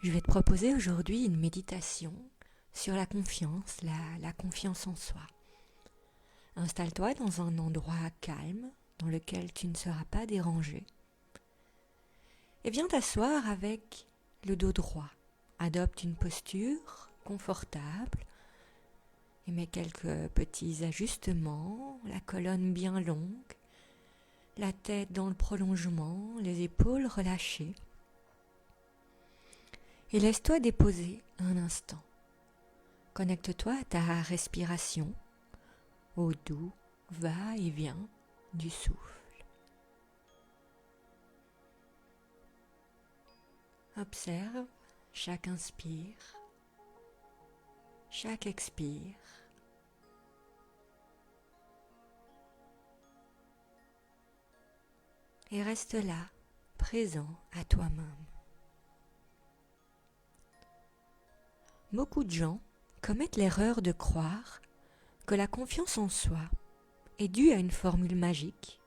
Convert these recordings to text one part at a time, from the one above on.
Je vais te proposer aujourd'hui une méditation sur la confiance, la confiance en soi. Installe-toi dans un endroit calme dans lequel tu ne seras pas dérangé. Et viens t'asseoir avec le dos droit. Adopte une posture confortable et mets quelques petits ajustements, la colonne bien longue, la tête dans le prolongement, les épaules relâchées. Et laisse-toi déposer un instant. Connecte-toi à ta respiration, au doux va-et-vient du souffle. Observe chaque inspire, chaque expire. Et reste là, présent à toi-même. Beaucoup de gens commettent l'erreur de croire que la confiance en soi est due à une formule magique,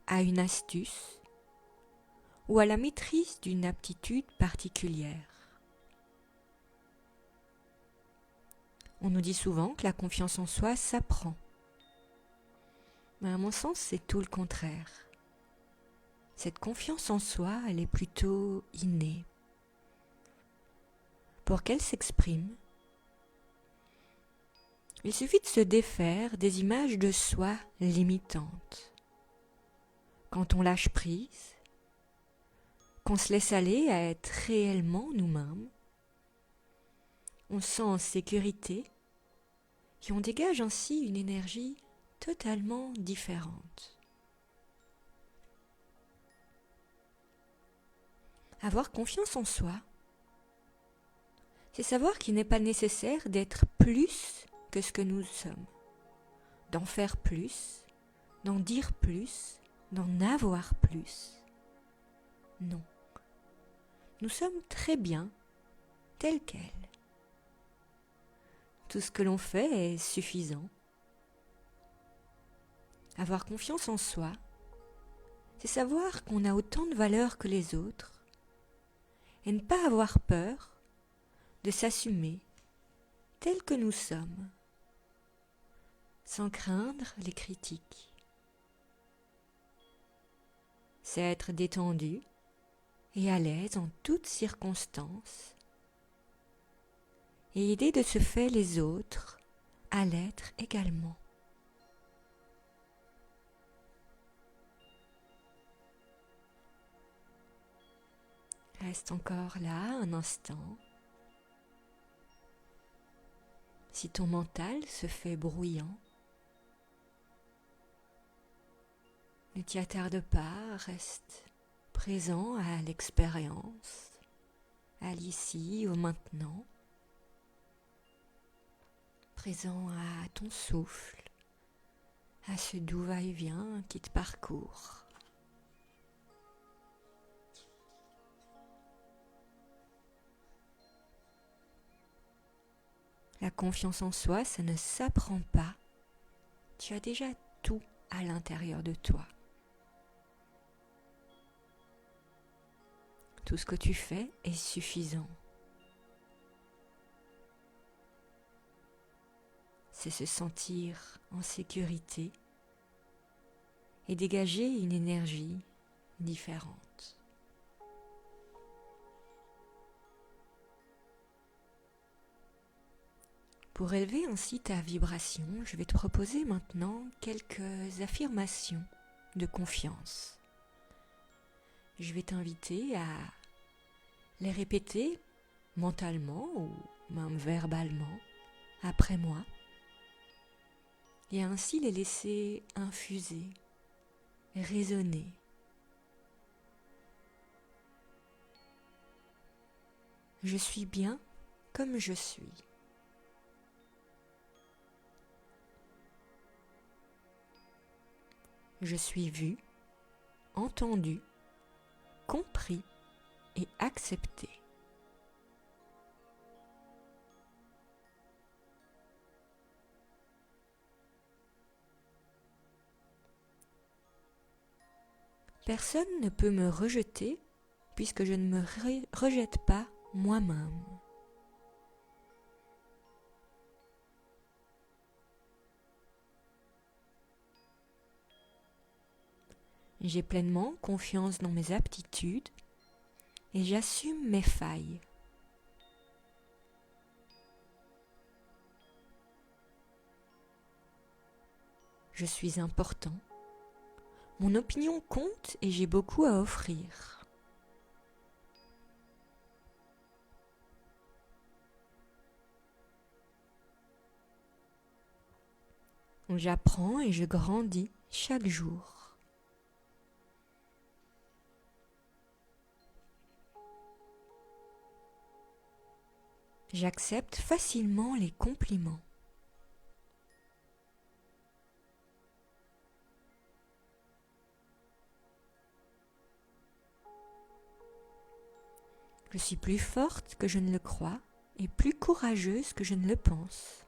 à une astuce ou à la maîtrise d'une aptitude particulière. On nous dit souvent que la confiance en soi s'apprend. Mais à mon sens, c'est tout le contraire. Cette confiance en soi, elle est plutôt innée. Pour qu'elle s'exprime, il suffit de se défaire des images de soi limitantes. Quand on lâche prise, qu'on se laisse aller à être réellement nous-mêmes, on se sent en sécurité et on dégage ainsi une énergie totalement différente. Avoir confiance en soi, c'est savoir qu'il n'est pas nécessaire d'être plus que ce que nous sommes, d'en faire plus, d'en dire plus, d'en avoir plus. Non. Nous sommes très bien tels quels. Tout ce que l'on fait est suffisant. Avoir confiance en soi, c'est savoir qu'on a autant de valeur que les autres et ne pas avoir peur de s'assumer tels que nous sommes, sans craindre les critiques. C'est être détendu et à l'aise en toutes circonstances et aider de ce fait les autres à l'être également. Reste encore là un instant. Si ton mental se fait bruyant, ne t'y attarde pas, reste présent à l'expérience, à l'ici, au maintenant, présent à ton souffle, à ce doux va-et-vient qui te parcourt. La confiance en soi, ça ne s'apprend pas. Tu as déjà tout à l'intérieur de toi. Tout ce que tu fais est suffisant. C'est se sentir en sécurité et dégager une énergie différente. Pour élever ainsi ta vibration, je vais te proposer maintenant quelques affirmations de confiance. Je vais t'inviter à les répéter mentalement ou même verbalement après moi et ainsi les laisser infuser, résonner. Je suis bien comme je suis. Je suis vu, entendu, compris et accepté. Personne ne peut me rejeter puisque je ne me rejette pas moi-même. J'ai pleinement confiance dans mes aptitudes et j'assume mes failles. Je suis important. Mon opinion compte et j'ai beaucoup à offrir. J'apprends et je grandis chaque jour. J'accepte facilement les compliments. Je suis plus forte que je ne le crois et plus courageuse que je ne le pense.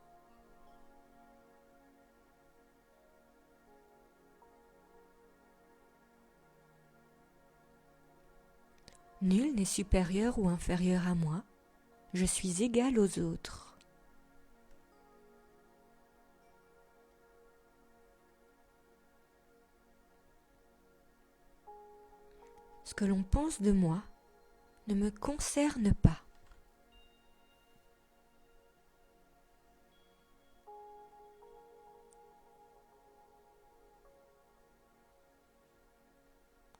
Nul n'est supérieur ou inférieur à moi. Je suis égale aux autres. Ce que l'on pense de moi ne me concerne pas.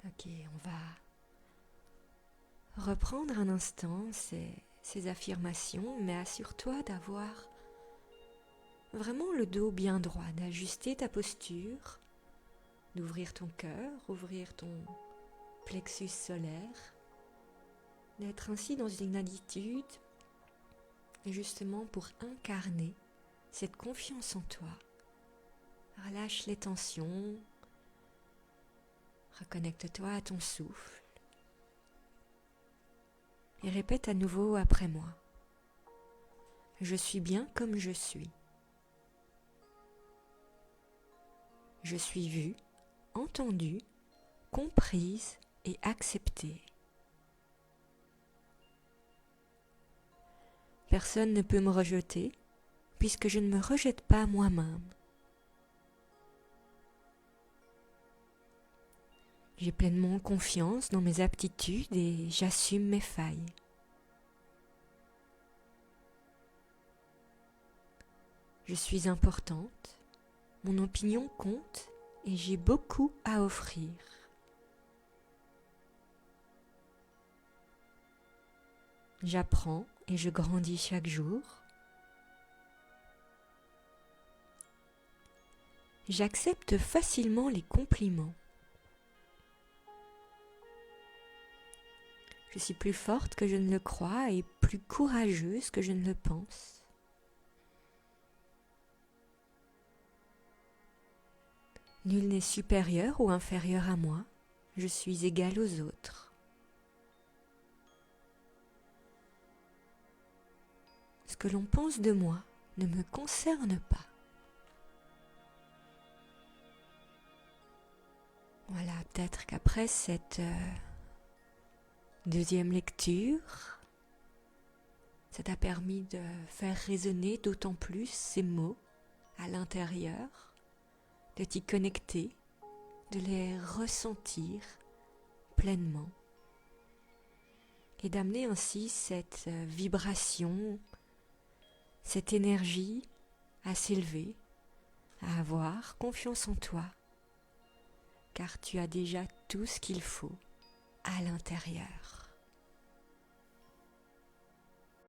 Ok, on va reprendre un instant ces affirmations, mais assure-toi d'avoir vraiment le dos bien droit, d'ajuster ta posture, d'ouvrir ton cœur, ouvrir ton plexus solaire, d'être ainsi dans une attitude justement pour incarner cette confiance en toi. Relâche les tensions, reconnecte-toi à ton souffle et répète à nouveau après moi. Je suis bien comme je suis. Je suis vue, entendue, comprise et acceptée. Personne ne peut me rejeter puisque je ne me rejette pas moi-même. J'ai pleinement confiance dans mes aptitudes et j'assume mes failles. Je suis importante, mon opinion compte et j'ai beaucoup à offrir. J'apprends et je grandis chaque jour. J'accepte facilement les compliments. Je suis plus forte que je ne le crois et plus courageuse que je ne le pense. Nul n'est supérieur ou inférieur à moi. Je suis égale aux autres. Ce que l'on pense de moi ne me concerne pas. Voilà, peut-être qu'après cette deuxième lecture, ça t'a permis de faire résonner d'autant plus ces mots à l'intérieur, de t'y connecter, de les ressentir pleinement et d'amener ainsi cette vibration, cette énergie à s'élever, à avoir confiance en toi, car tu as déjà tout ce qu'il faut à l'intérieur.